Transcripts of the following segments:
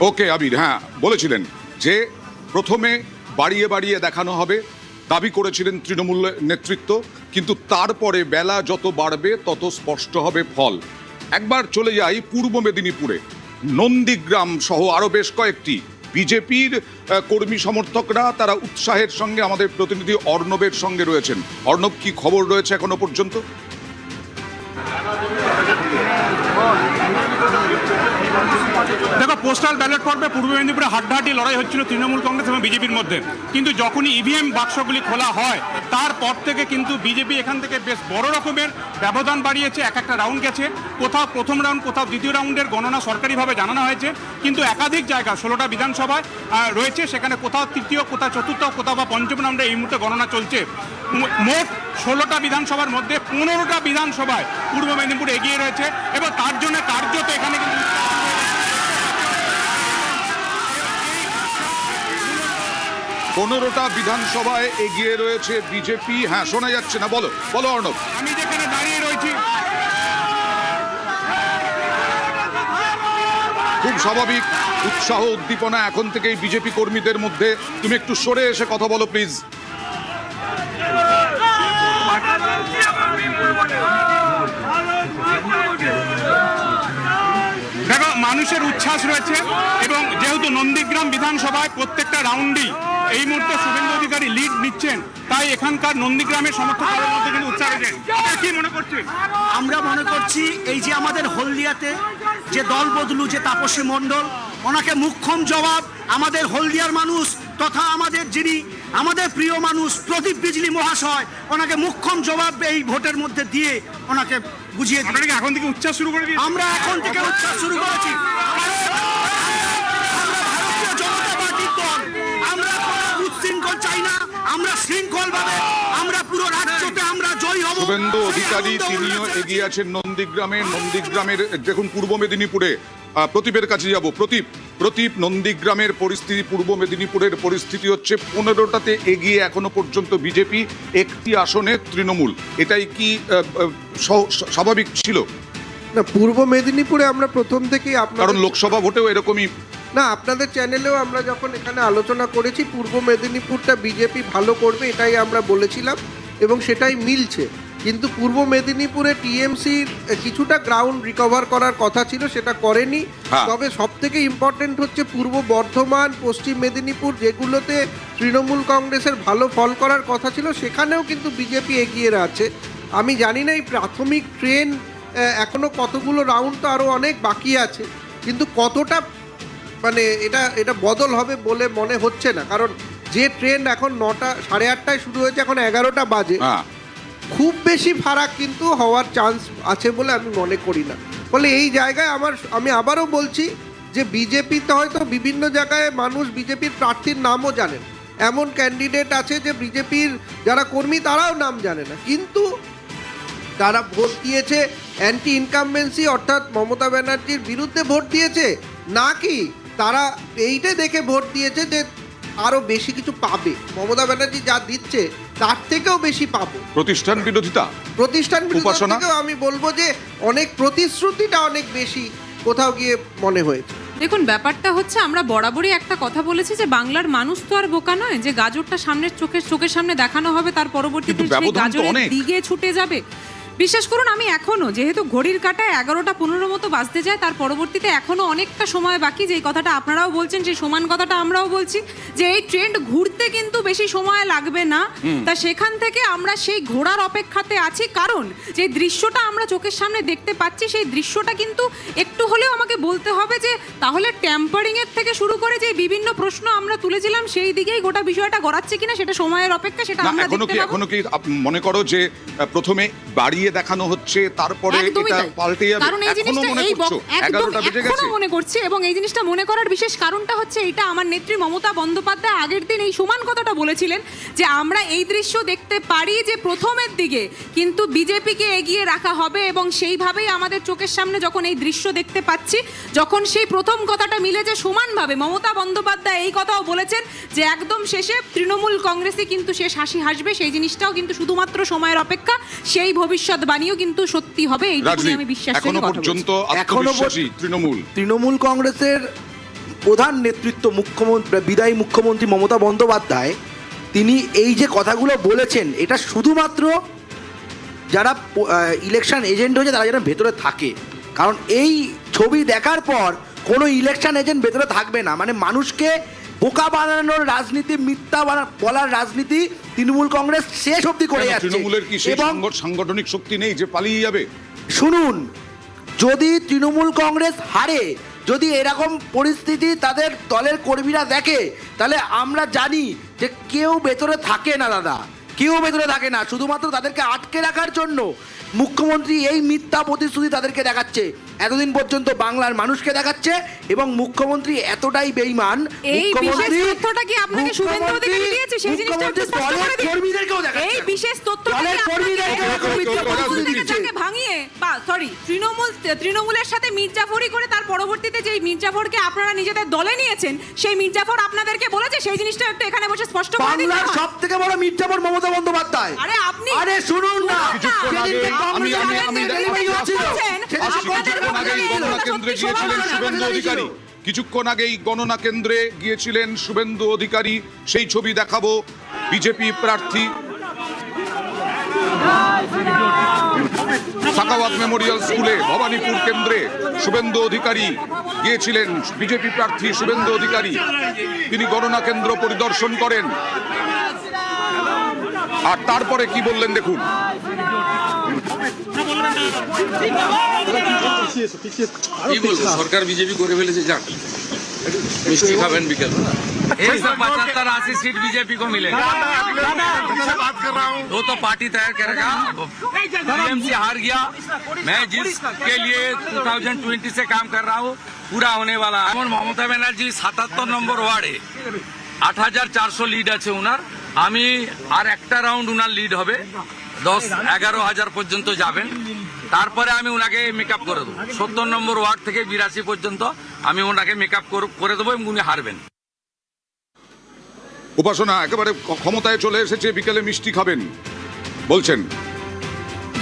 ওকে আবির, হ্যাঁ বলেছিলেন যে প্রথমে বাড়িয়ে বাড়িয়ে দেখানো হবে, দাবি করেছিলেন তৃণমূল নেতৃত্ব, কিন্তু তারপরে বেলা যত বাড়বে তত স্পষ্ট হবে ফল। একবার চলে যাই পূর্ব মেদিনীপুরে, নন্দীগ্রাম সহ আরও বেশ কয়েকটি বিজেপির কর্মী সমর্থকরা তারা উৎসাহের সঙ্গে আমাদের প্রতিনিধি অর্ণবের সঙ্গে রয়েছেন। অর্ণব, কি খবর রয়েছে এখনো পর্যন্ত? দেখো, পোস্টাল ব্যালট পর্বে পূর্ব মেদিনীপুরে হাড্ডাহাড্ডি লড়াই হচ্ছিল তৃণমূল কংগ্রেস এবং বিজেপির মধ্যে, কিন্তু যখনই ইভিএম বাক্সগুলি খোলা হয় তারপর থেকে কিন্তু বিজেপি এখান থেকে বেশ বড় রকমের ব্যবধান বাড়িয়েছে। এক একটা রাউন্ড গেছে, কোথাও প্রথম রাউন্ড কোথাও দ্বিতীয় রাউন্ডের গণনা সরকারিভাবে জানানো হয়েছে, কিন্তু একাধিক জায়গা 16টা বিধানসভায় রয়েছে, সেখানে কোথাও তৃতীয়, কোথাও চতুর্থ, কোথাও বা পঞ্চম রাউন্ডে এই মুহূর্তে গণনা চলছে। মোট 16টা বিধানসভার মধ্যে 15টা বিধানসভায় পূর্ব মেদিনীপুর এগিয়ে রয়েছে এবং তার জন্য কার্যত এখানে কিন্তু 15টা বিধানসভায় এগিয়ে রয়েছে বিজেপি। হ্যাঁ, শোনা যাচ্ছে না, বলো বলো অর্ণব। আমি যেখানে দাঁড়িয়ে রয়েছি, খুব স্বাভাবিক উৎসাহ উদ্দীপনা এখন থেকেই বিজেপি কর্মীদের মধ্যে। তুমি একটু সরে এসে কথা বলো প্লিজ। দেখো, মানুষের উচ্ছ্বাস রয়েছে এবং যেহেতু নন্দীগ্রাম বিধানসভায় প্রত্যেকটা রাউন্ডেই এই মুহূর্তে শুভেন্দু অধিকারী লিড নিচ্ছেন, তাই এখানকার নন্দীগ্রামের সমর্থকদের মধ্যে কিন্তু উৎসাহ রয়েছে। কি মনে করছেন? আমরা মনে করছি এই যে আমাদের হলদিয়াতে যে দল বদলু, যে তাপসী মণ্ডল, ওনাকে মুখ্যম জবাব আমাদের হলদিয়ার মানুষ তথা আমাদের যিনি আমাদের প্রিয় মানুষ প্রদীপ বিজলি মহাশয়, ওনাকে মুখ্যম জবাব এই ভোটের মধ্যে দিয়ে ওনাকে বুঝিয়ে দিন। এখন থেকে উচ্ছ্বাস শুরু করে দিয়েছি। আমরা এখন থেকে উচ্ছ্বাস শুরু করেছি। আমরা ভারতীয় জনতা পার্টির দল, আমরা উচ্ছৃঙ্খল চাই না, আমরা শৃঙ্খলভাবে আমরা পুরো রাজ্যতে আমরা জয়ী হব। শুভেন্দু অধিকারী তিনিও এগিয়ে আছেন নন্দীগ্রামের। দেখুন, পূর্ব মেদিনীপুরে প্রদীপের কাছে যাব। প্রদীপ, নন্দীগ্রামের পরিস্থিতি, পূর্ব মেদিনীপুরের পরিস্থিতি হচ্ছে 15টাতে এগিয়ে এখনো পর্যন্ত বিজেপি, একটি আসনে তৃণমূল। এটাই কি স্বাভাবিক ছিল? না, পূর্ব মেদিনীপুরে আমরা প্রথম থেকেই কারণ লোকসভা ভোটেও এরকমই। না, আপনাদের চ্যানেলেও আমরা যখন এখানে আলোচনা করেছি পূর্ব মেদিনীপুরটা বিজেপি ভালো করবে এটাই আমরা বলেছিলাম এবং সেটাই মিলছে। কিন্তু পূর্ব মেদিনীপুরে টিএমসির কিছুটা গ্রাউন্ড রিকভার করার কথা ছিল, সেটা করেনি। তবে সব থেকে ইম্পর্টেন্ট হচ্ছে পূর্ব বর্ধমান, পশ্চিম মেদিনীপুর, যেগুলোতে তৃণমূল কংগ্রেসের ভালো ফল করার কথা ছিল, সেখানেও কিন্তু বিজেপি এগিয়ে আছে। আমি জানি না এই প্রাথমিক ট্রেন এখনো কতগুলো রাউন্ড, তো আরও অনেক বাকি আছে, কিন্তু কতটা মানে এটা বদল হবে বলে মনে হচ্ছে না। কারণ যে ট্রেন এখন 9টা 8:30টায় শুরু হয়েছে, এখন 11টা বাজে, খুব বেশি ফারাক কিন্তু হওয়ার চান্স আছে বলে আমি মনে করি না। ফলে এই জায়গায় আমি আবারও বলছি যে বিজেপিতে হয়তো বিভিন্ন জায়গায় মানুষ বিজেপির প্রার্থীর নামও জানেন, এমন ক্যান্ডিডেট আছে যে বিজেপির যারা কর্মী তারাও নাম জানে না, কিন্তু তারা ভোট দিয়েছে অ্যান্টি ইনকামবেন্সি অর্থাৎ মমতা ব্যানার্জির বিরুদ্ধে ভোট দিয়েছে, নাকি তারা এইটা দেখে ভোট দিয়েছে যে আরো বেশি কিছু পাবে, মমতা ব্যানার্জি যা দিচ্ছে তার থেকেও বেশি পাবো। প্রতিষ্ঠান বিরোধিতা থেকেও আমি বলবো যে অনেক প্রতিশ্রুতিটা অনেক বেশি কোথাও গিয়ে মনে হয়েছে। দেখুন, ব্যাপারটা হচ্ছে আমরা বরাবরই একটা কথা বলেছি যে বাংলার মানুষ তো আর বোকা নয় যে গাজরটা চোখের সামনে দেখানো হবে, তার পরবর্তীতে সেই গাজরের দিকে ছুটে যাবে। বিশ্বাস করুন, আমি এখনো যেহেতু ঘড়ির কাঁটায় 11টা 15 মতো বাজতে যায়, তার পরবর্তীতে এখনো অনেকটা সময় বাকি। যেই কথাটা আপনারাও বলছেন সেই সমান কথাটা আমরাও বলছি যে এই ট্রেন্ড ঘুরতে কিন্তু বেশি সময় লাগবে না। তা সেখান থেকে আমরা সেই ঘোড়ার অপেক্ষাতে আছি, কারণ যে দৃশ্যটা আমরা চোখের সামনে দেখতে পাচ্ছি সেই দৃশ্যটা কিন্তু একটু হলেও আমাকে বলতে হবে যে তাহলে ট্যাম্পারিং এর থেকে শুরু করে যে বিভিন্ন প্রশ্ন আমরা তুলেছিলাম সেই দিকেই গোটা বিষয়টা গড়াচ্ছে কিনা সেটা সময়ের অপেক্ষা, সেটা আমরা দেখতে পাবো। এখনো কি মনে করো যে প্রথমে বাড়িয়ে দেখানো হচ্ছে, তারপরে এটা পাল্টে যাবে? কারণ এই জিনিসটা এখনো মনে করছি, এবং এই জিনিসটা মনে করার বিশেষ কারণটা হচ্ছে এটা আমার নেত্রী মমতা বন্দ্যোপাধ্যায় আগের দিন এই সমান কথাটা বলেছিলেন যে আমরা এই দৃশ্য দেখতে পারি যে প্রথমের দিকে কিন্তু বিজেপিকে এগিয়ে রাখা হবে, এবং সেইভাবেই আমাদের চোখের সামনে যখন এই দৃশ্য দেখতে পাচ্ছি, যখন সেই প্রথম কথাটা মিলে যে সমানভাবে মমতা বন্দ্যোপাধ্যায় এই কথাও বলেছেন যে একদম শেষে তৃণমূল কংগ্রেসই কিন্তু শেষ হাসি হাসবে, সেই জিনিসটাও কিন্তু শুধুমাত্র সময়ের অপেক্ষা, সেই ভবিষ্যৎ বাণীও কিন্তু সত্যি হবে, এইটুকুই আমি বিশ্বাস করি। এখনো পর্যন্ত আত্মবিশ্বাসী তৃণমূল কংগ্রেসের প্রধান নেতৃত্ব মুখ্যমন্ত্রী, বিদায়ী মুখ্যমন্ত্রী মমতা বন্দ্যোপাধ্যায়, তিনি এই যে কথাগুলো বলেছেন, এটা শুধুমাত্র যারা ইলেকশন এজেন্ট হয়েছে তারা যেন ভেতরে থাকে। কারণ এই ছবি দেখার পর কোনো ইলেকশন এজেন্ট ভেতরে থাকবে না। মানে মানুষকে বোকা বানানোর রাজনীতি, মিথ্যা বলার রাজনীতি তৃণমূল কংগ্রেস শেষ অবধি করে যাচ্ছে। তৃণমূলের কি সেই এবং সাংগঠনিক শক্তি নেই যে পালিয়ে যাবে? শুনুন, যদি তৃণমূল কংগ্রেস হারে, যদি এরকম পরিস্থিতি তাদের দলের কর্মীরা দেখে, তাহলে আমরা জানি যে কেউ ভেতরে থাকে না দাদা, কেউ ভেতরে থাকে না। শুধুমাত্র তাদেরকে আটকে রাখার জন্য মুখ্যমন্ত্রী এই মিথ্যা প্রতিশ্রুতি তাদেরকে দেখাচ্ছে, এতদিন পর্যন্ত বাংলার মানুষকে দেখাচ্ছে। এবং মুখ্যমন্ত্রী এতটাই বেঈমান, এই বিশেষ তথ্যটা কি আপনাকে শুভেন্দু অধিকারী দিয়েছে? সেই জিনিসটা একটু স্পষ্ট করে দিন। কর্মীদেরকেও দেখাচ্ছে, এই বিশেষ তথ্যটা কি আপনাকে ভাঙিয়ে বা সরি তৃণমূলের সাথে মির্জাফরি করে তার পরবর্তীতে যে মির্জাফরকে আপনারা নিজেদের দলে নিয়েছেন, সেই মির্জাফর আপনাদেরকে বলেছে, সেই জিনিসটা একটু এখানে বসে স্পষ্ট করে দিন। বাংলার সবথেকে বড় মির্জাফর মমতা বন্দ্যোপাধ্যায়। আরে আপনি শুনুন না, কিছুক্ষণ আগেই গণনা কেন্দ্রে গিয়েছিলেন শুভেন্দু অধিকারী। সেই ছবি দেখাবো। বিজেপি প্রার্থী সাখাওয়াত মেমোরিয়াল স্কুলে ভবানীপুর কেন্দ্রে শুভেন্দু অধিকারী গিয়েছিলেন। বিজেপি প্রার্থী শুভেন্দু অধিকারী তিনি গণনা কেন্দ্র পরিদর্শন করেন। আর তারপরে কি বললেন দেখুন। সরকার বিজেপি করে ফেলেছে, যান মিষ্টি খাবেন বিকেল। 75-80 सीट बीजेपी को मिलेगा। वो तो पार्टी तय करेगा। टीएमसी हार गया। मैं जिसके लिए 2020 से काम कर रहा हूँ पूरा होने वाला है। ममता बनर्जी 77 নম্বর ওয়ার্ডে 8400 লিড আছে উনার। আমি আর একটা রাউন্ড উনার লিড হবে, 10-11 হাজার পর্যন্ত যাবেন। তারপরে আমি ওনাকে মেকআপ করে দেবো। 70 নম্বর ওয়ার্ড থেকে 82 পর্যন্ত আমি ওনাকে মেকআপ করে দেবো এবং উনি হারবেন। উপাসনা একেবারে ক্ষমতায় চলে এসেছে, বিকেলে মিষ্টি খাবেন বলছেন।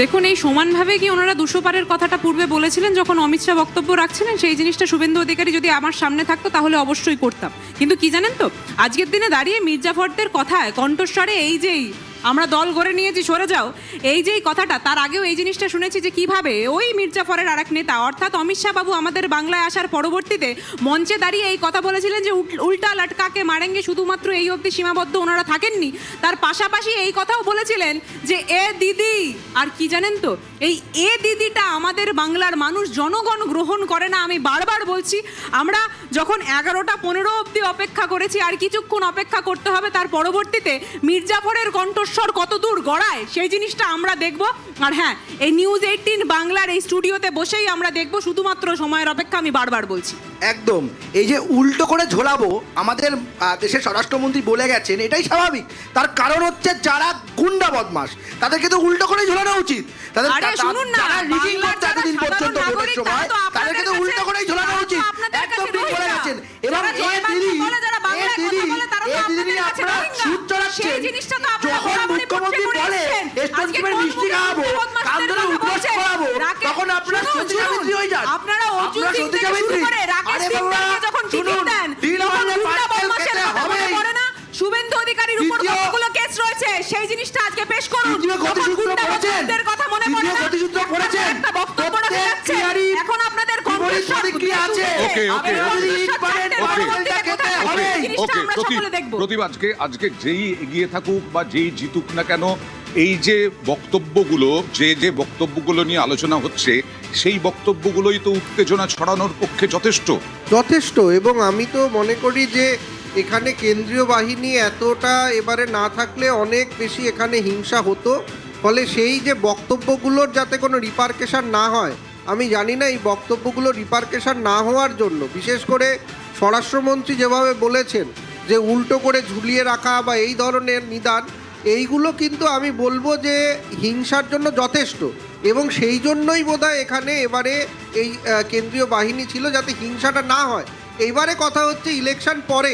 দেখুন, এই সমানভাবে কি ওনারা 200 পারের কথাটা পূর্বে বলেছিলেন যখন অমিত শাহ বক্তব্য রাখছিলেন? সেই জিনিসটা শুভেন্দু অধিকারী যদি আমার সামনে থাকতো তাহলে অবশ্যই করতাম। কিন্তু কি জানেন তো, আজকের দিনে দাঁড়িয়ে মির্জাফরদের কথায় কণ্ঠস্বরে এই যেই আমরা দল গড়ে নিয়েছি সরে যাও, এই যেই কথাটা, তার আগেও এই জিনিসটা শুনেছি যে কিভাবে ওই মির্জাফরের আরেক নেতা অর্থাৎ অমিত শাহ বাবু আমাদের বাংলায় আসার পরবর্তীতে মঞ্চে দাঁড়িয়ে এই কথা বলেছিলেন যে উল্টা লটকাকে মারেঙ্গে, শুধুমাত্র এই অবধি সীমাবদ্ধ ওনারা থাকেননি, তার পাশাপাশি এই কথাও বলেছিলেন যে এ দিদি। আর কি জানেন তো, এই এ দিদিটা আমাদের বাংলার মানুষ জনগণ গ্রহণ করে না। আমি বারবার বলছি, আমরা যখন 11টা-15 অবধি অপেক্ষা করেছি, আর কিছুক্ষণ অপেক্ষা করতে হবে, তার পরবর্তীতে মির্জাফরের কণ্ঠস্বর কত দূর গড়ায় সেই জিনিসটা আমরা দেখব। আর হ্যাঁ, এই নিউজ 18 বাংলার এই স্টুডিওতে বসেই আমরা দেখব, শুধুমাত্র সময়ের অপেক্ষা। আমি বারবার বলছি একদম, এই যে উল্টো করে ঝোলাবো আমাদের দেশের স্বরাষ্ট্রমন্ত্রী বলে গেছেন, এটাই স্বাভাবিক। তার কারণ হচ্ছে যারা গুন্ডা বদমাশ তাদেরকে তো উল্টো করে ঝোলানো উচিত। তাদের শুনুন না, এতদিন পর্যন্ত ভোটের সময় তাদেরকে তো উল্টো করেই ঝোলানো উচিত। একদম ঠিক বলে গেছেন। এবং যখন মুখ্যমন্ত্রী বলে স্টুডেন্টদের মিষ্টি খাওয়াবো, কান ধরে উপবাস করাবো, তখন আপনারা সত্যি হয়ে যান। আপনারা সত্যি যাবেন। আরে বাবা শুনুন, দিন হলে পাঁচটা খেতে হবে। শুভেন্দু অধিকারীর উপর কতগুলো কেস রয়েছে সেই জিনিসটা আজকে পেশ করুন। কথা মনে পড়ে না? গতিসূত্র পড়েছেন, একটা বক্তব্য রাখা যাচ্ছে। এখন আপনাদের প্রতিক্রিয়া আছে। প্রতিভা আজকে যেই এগিয়ে থাকুক বা যেই জিতুক না কেন, এই যে বক্তব্যগুলো যে বক্তব্যগুলো নিয়ে আলোচনা হচ্ছে, সেই বক্তব্যগুলোই তো উত্তেজনা ছড়ানোর পক্ষে যথেষ্ট। এবং আমি তো মনে করি যে এখানে কেন্দ্রীয় বাহিনী এতটা এবারে না থাকলে অনেক বেশি এখানে হিংসা হতো। ফলে সেই যে বক্তব্যগুলোর যাতে কোনো রিপারকেশন না হয়, আমি জানি না এই বক্তব্যগুলো রিপারকেশন না হওয়ার জন্য, বিশেষ করে স্বরাষ্ট্রমন্ত্রী যেভাবে বলেছেন যে উল্টো করে ঝুলিয়ে রাখা বা এই ধরনের নিদান, এইগুলো কিন্তু আমি বলবো যে হিংসার জন্য যথেষ্ট। এবং সেই জন্যই বোধহয় এখানে এবারে এই কেন্দ্রীয় বাহিনী ছিল, যাতে হিংসাটা না হয়। এইবারে কথা হচ্ছে ইলেকশন পরে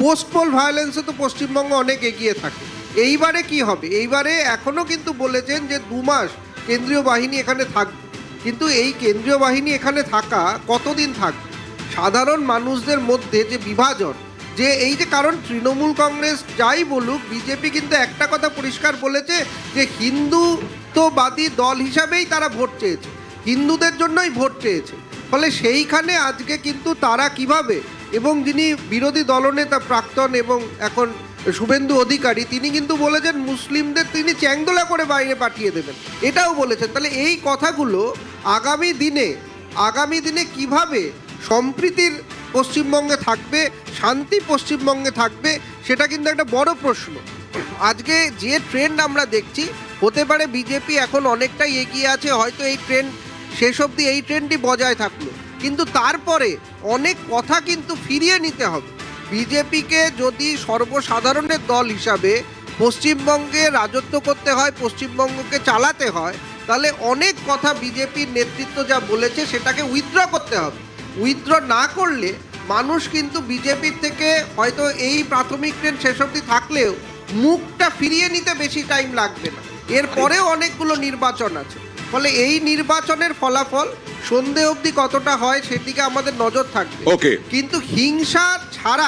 পোস্ট পোল ভায়োলেন্সে তো পশ্চিমবঙ্গ অনেক এগিয়ে থাকে। এইবারে কি হবে? এইবারে এখনও কিন্তু বলেছেন যে 2 মাস কেন্দ্রীয় বাহিনী এখানে থাকবে, কিন্তু এই কেন্দ্রীয় বাহিনী এখানে থাকা কতদিন থাকবে? সাধারণ মানুষদের মধ্যে যে বিভাজন, যে এই যে কারণ তৃণমূল কংগ্রেস যাই বলুক, বিজেপি কিন্তু একটা কথা পরিষ্কার বলেছে যে হিন্দুত্ববাদী দল হিসাবেই তারা ভোট চেয়েছে, হিন্দুদের জন্যই ভোট চেয়েছে। ফলে সেইখানে আজকে কিন্তু তারা কিভাবে, এবং যিনি বিরোধী দলনেতা প্রাক্তন এবং এখন শুভেন্দু অধিকারী, তিনি কিন্তু বলেছেন মুসলিমদের তিনি চ্যাংদোলা করে বাইরে পাঠিয়ে দেবেন, এটাও বলেছেন। তাহলে এই কথাগুলো আগামী দিনে কিভাবে সম্প্রীতির পশ্চিমবঙ্গে থাকবে, শান্তি পশ্চিমবঙ্গে থাকবে, সেটা কিন্তু একটা বড় প্রশ্ন। আজকে যে ট্রেন্ড আমরা দেখছি, হতে পারে বিজেপি এখন অনেকটাই এগিয়ে আছে, হয়তো এই ট্রেন্ড শেষ অবধি এই ট্রেন্ডই বজায় থাকলো, কিন্তু তারপরে অনেক কথা কিন্তু ফিরিয়ে নিতে হবে। বিজেপিকে যদি সর্বসাধারণের দল হিসাবে পশ্চিমবঙ্গে রাজত্ব করতে হয়, পশ্চিমবঙ্গকে চালাতে হয়, তাহলে অনেক কথা বিজেপির নেতৃত্ব যা বলেছে সেটাকে উইথড্র করতে হবে। উইথড্র না করলে মানুষ কিন্তু বিজেপির থেকে হয়তো এই প্রাথমিক ট্রেন্ড শেষ অবধি থাকলেও মুখটা ফিরিয়ে নিতে বেশি টাইম লাগবে না। এরপরেও অনেকগুলো নির্বাচন আছে, ফলে এই নির্বাচনের ফলাফল সন্ধে অবধি কতটা হয় সেদিকে আমাদের নজর থাকবে। ওকে, কিন্তু হিংসা ছাড়া